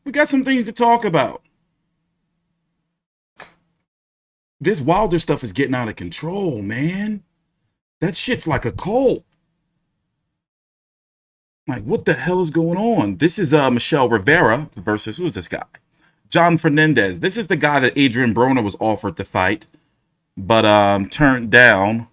We got some things to talk about. This Wilder stuff is getting out of control, man. That shit's like a cult. Like, what the hell is going on? This is Michel Rivera versus, who is this guy? Jon Fernández. This is the guy that Adrian Broner was offered to fight, but turned down.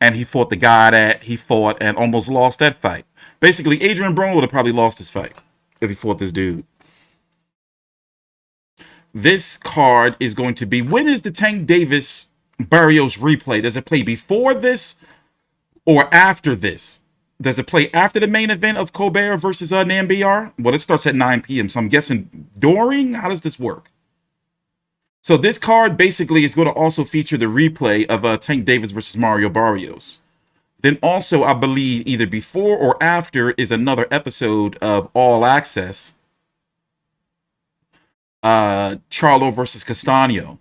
And he fought the guy that he fought and almost lost that fight. Basically, Adrian Broner would have probably lost his fight if he fought this dude. This card is going to be, when is the Tank Davis Barrios replay? Does it play before this or after this? Does it play after the main event of Colbert versus Nyambayar? Well, it starts at 9 p.m. So I'm guessing during? How does this work? So this card basically is going to also feature the replay of Tank Davis versus Mario Barrios. Then also, I believe, either before or after is another episode of All Access. Charlo versus Castaño,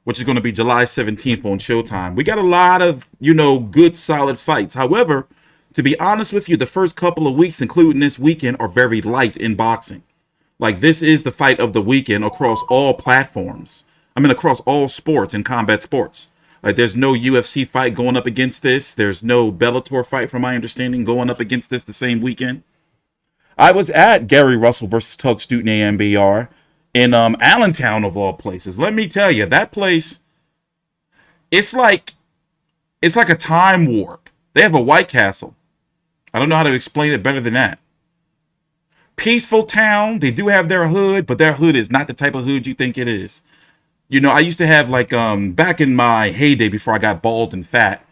which is going to be July 17th on Showtime. We got a lot of, good, solid fights. However, to be honest with you, the first couple of weeks, including this weekend, are very light in boxing. Like, this is the fight of the weekend across all platforms. I mean, across all sports and combat sports. Like, there's no UFC fight going up against this. There's no Bellator fight, from my understanding, going up against this the same weekend. I was at Gary Russell versus Tugstsogt in AMBR in Allentown, of all places. Let me tell you, that place, it's like a time warp. They have a White Castle. I don't know how to explain it better than that. Peaceful town. They do have their hood, but their hood is not the type of hood you think it is. I used to have, like, back in my heyday before I got bald and fat,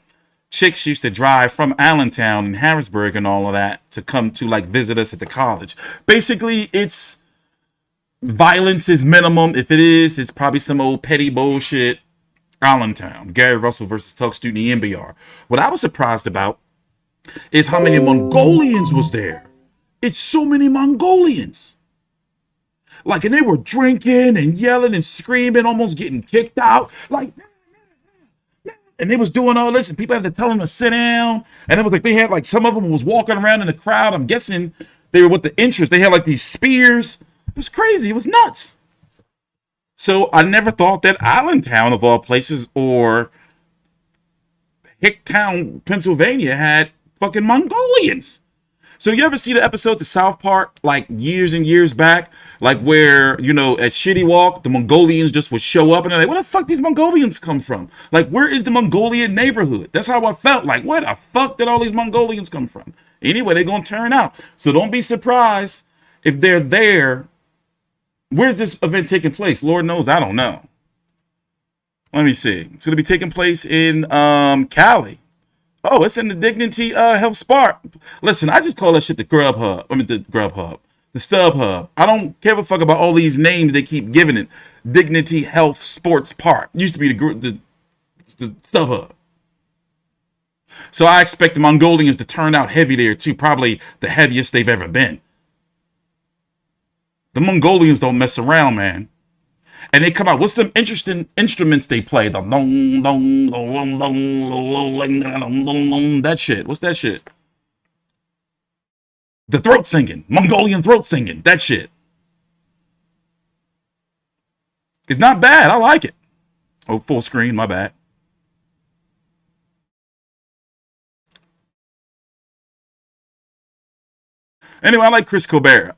chicks used to drive from Allentown and Harrisburg and all of that to come to, like, visit us at the college. Basically, it's violence is minimum. If it is, it's probably some old petty bullshit. Allentown. Gary Russell versus Tugstsogt in the NBR. What I was surprised about is how many Mongolians was there. It's so many Mongolians. Like, and they were drinking and yelling and screaming, almost getting kicked out. Like, and they was doing all this, and people had to tell them to sit down. And it was like, they had, like, some of them was walking around in the crowd. I'm guessing they were with the interest. They had, like, these spears. It was crazy. It was nuts. So I never thought that Allentown, of all places, or Hicktown, Pennsylvania, had fucking Mongolians. So you ever see the episodes of South Park, like, years and years back, like, where, at Shitty Walk, the Mongolians just would show up and they're like, where the fuck these Mongolians come from? Like, where is the Mongolian neighborhood? That's how I felt. Like, where the fuck did all these Mongolians come from? Anyway, they're going to turn out. So don't be surprised if they're there. Where's this event taking place? Lord knows, I don't know. Let me see. It's going to be taking place in Cali. Oh, it's in the Dignity Health Spark. Listen, I just call that shit the Grubhub. I mean, the Grubhub. The StubHub. I don't give a fuck about all these names they keep giving it. Dignity Health Sports Park. Used to be the StubHub. So I expect the Mongolians to turn out heavy there too. Probably the heaviest they've ever been. The Mongolians don't mess around, man. And they come out. What's the interesting instruments they play? The dong, dong, dong, dong, that shit. What's that shit? The throat singing. Mongolian throat singing. That shit. It's not bad. I like it. Oh, full screen. My bad. Anyway, I like Chris Colbert.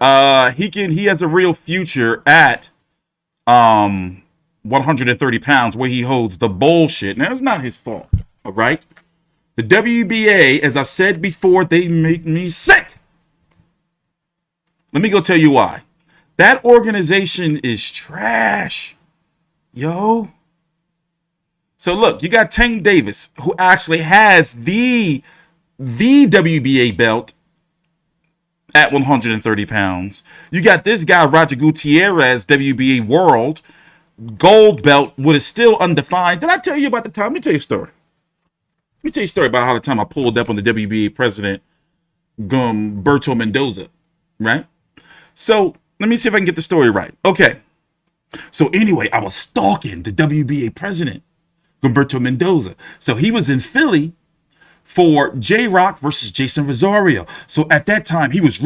He has a real future at 130 pounds, where he holds the bullshit. Now, it's not his fault, all right? The WBA, as I've said before, they make me sick. Let me go tell you why. That organization is trash, yo. So look, you got Tank Davis, who actually has the WBA belt at 130 pounds. You got this guy, Roger Gutierrez, WBA World Gold belt, what is still undefined. Did I tell you about the time? Let me tell you a story. Let me tell you a story about how the time I pulled up on the WBA president, Gumberto Mendoza, right? So let me see if I can get the story right. Okay. So anyway, I was stalking the WBA president, Gumberto Mendoza. So he was in Philly for J-Rock versus Jason Rosario. So at that time, he was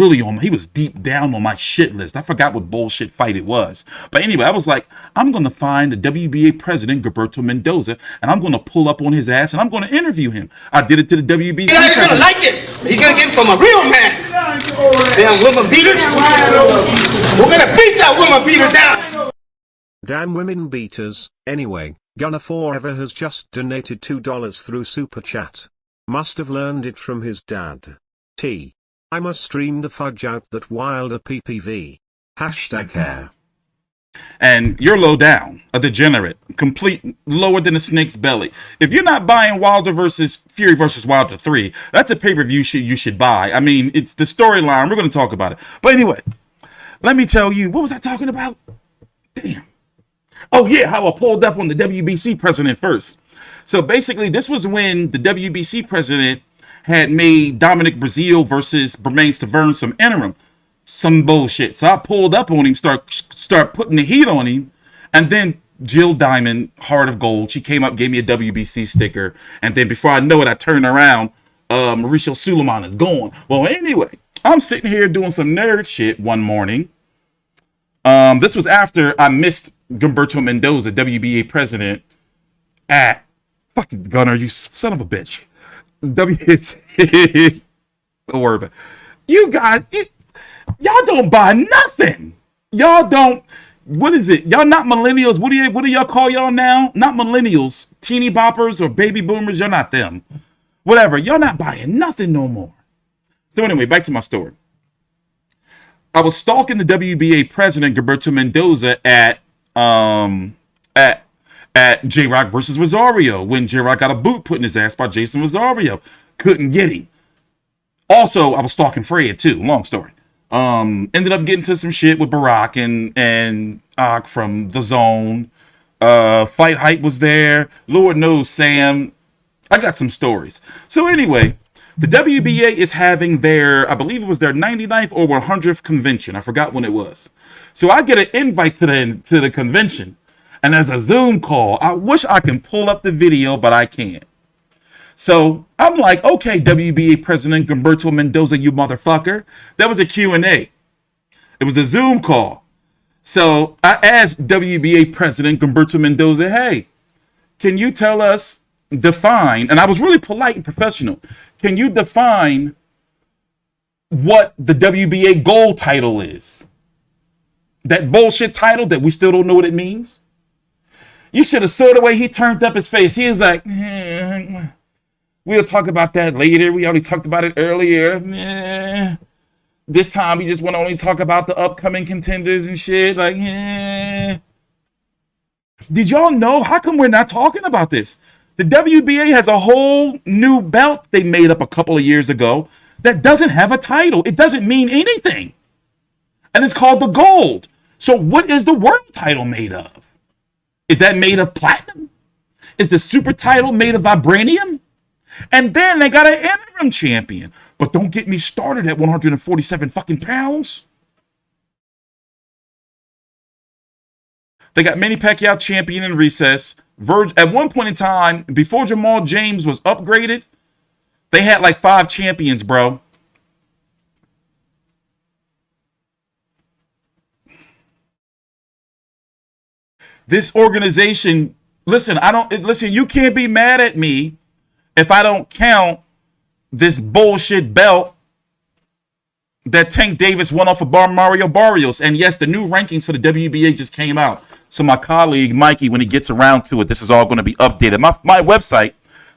deep down on my shit list. I forgot what bullshit fight it was. But anyway, I was like, I'm going to find the WBA president, Gervonta Mendoza, and I'm going to pull up on his ass, and I'm going to interview him. I did it to the WBC He's going to like it. He's going to get it from a real man. Damn woman beaters. We're going to beat that woman beater down. Damn women beaters. Anyway, Gunner Forever has just donated $2 through Super Chat. Must have learned it from his dad. I must stream the fudge out that Wilder PPV. #care. And you're low down, a degenerate, complete lower than a snake's belly. If you're not buying Wilder versus Fury versus Wilder 3, that's a pay-per-view you should buy. I mean, it's the storyline. We're going to talk about it. But anyway, let me tell you, what was I talking about? Damn. Oh yeah, how I pulled up on the WBC president first. So basically, this was when the WBC president had made Dominic Breazeale versus Bermane Stiverne some interim. Some bullshit. So I pulled up on him, start putting the heat on him. And then Jill Diamond, Heart of Gold, she came up, gave me a WBC sticker. And then before I know it, I turned around. Mauricio Suleiman is gone. Well, anyway, I'm sitting here doing some nerd shit one morning. This was after I missed Gervonta Mendoza, WBA president, at fucking Gunner, you son of a bitch. Don't worry about it. You guys, y'all don't buy nothing. Y'all don't. What is it? Y'all not millennials. What do y'all call y'all now? Not millennials, teeny boppers or baby boomers. You're not them. Whatever. Y'all not buying nothing no more. So anyway, back to my story. I was stalking the WBA president Gervonta Mendoza at J-Rock versus Rosario when J-Rock got a boot put in his ass by Jason Rosario. Couldn't get him. Also, I was stalking Fred too. Long story. Ended up getting to some shit with Barack and from The Zone. Fight Hype was there. Lord knows Sam. I got some stories. So anyway, the WBA is having their, I believe it was their 99th or 100th convention. I forgot when it was. So I get an invite to the convention. And there's a Zoom call. I wish I can pull up the video, but I can't. So I'm like, okay, WBA President Gervonta Mendoza, you motherfucker. That was a Q&A. It was a Zoom call. So I asked WBA President Gervonta Mendoza, hey, can you tell us, define, and I was really polite and professional, can you define what the WBA gold title is? That bullshit title that we still don't know what it means? You should have saw the way he turned up his face. He was like, we'll talk about that later. We already talked about it earlier. This time we just want to only talk about the upcoming contenders and shit. Like, Did y'all know? How come we're not talking about this? The WBA has a whole new belt they made up a couple of years ago that doesn't have a title. It doesn't mean anything. And it's called the Gold. So what is the world title made of? Is that made of platinum? Is the super title made of vibranium? And then they got an interim champion. But don't get me started at 147 fucking pounds. They got Manny Pacquiao champion in recess. At one point in time, before Jamal James was upgraded, they had like 5 champions, bro. This organization, listen, you can't be mad at me if I don't count this bullshit belt that Tank Davis won off of Mario Barrios. And yes, the new rankings for the WBA just came out. So my colleague, Mikey, when he gets around to it, this is all going to be updated. My website,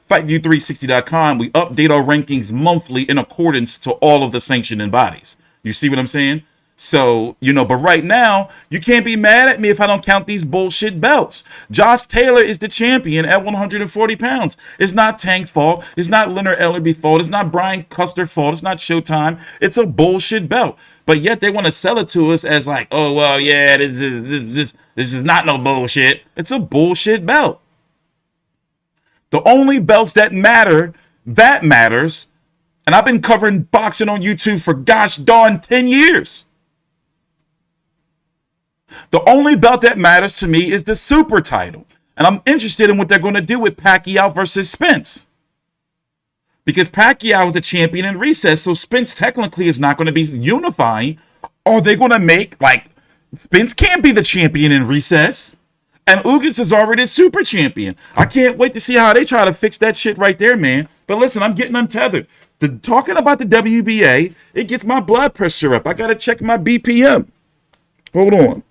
FightView360.com, we update our rankings monthly in accordance to all of the sanctioning bodies. You see what I'm saying? So, but right now, you can't be mad at me if I don't count these bullshit belts. Josh Taylor is the champion at 140 pounds. It's not Tank's fault. It's not Leonard Ellerby's fault. It's not Brian Custer's fault. It's not Showtime. It's a bullshit belt. But yet they want to sell it to us as like, oh, well, yeah, this is not no bullshit. It's a bullshit belt. The only belts that matters, and I've been covering boxing on YouTube for gosh darn 10 years. The only belt that matters to me is the super title. And I'm interested in what they're going to do with Pacquiao versus Spence. Because Pacquiao is a champion in recess, so Spence technically is not going to be unifying. Are they going to make, like, Spence can't be the champion in recess, and Ugas is already a super champion. I can't wait to see how they try to fix that shit right there, man. But listen, I'm getting untethered. Talking about the WBA, it gets my blood pressure up. I got to check my BPM. Hold on.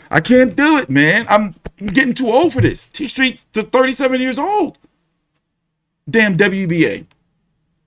I can't do it, man. I'm getting too old for this. T Street's 37 years old. Damn WBA.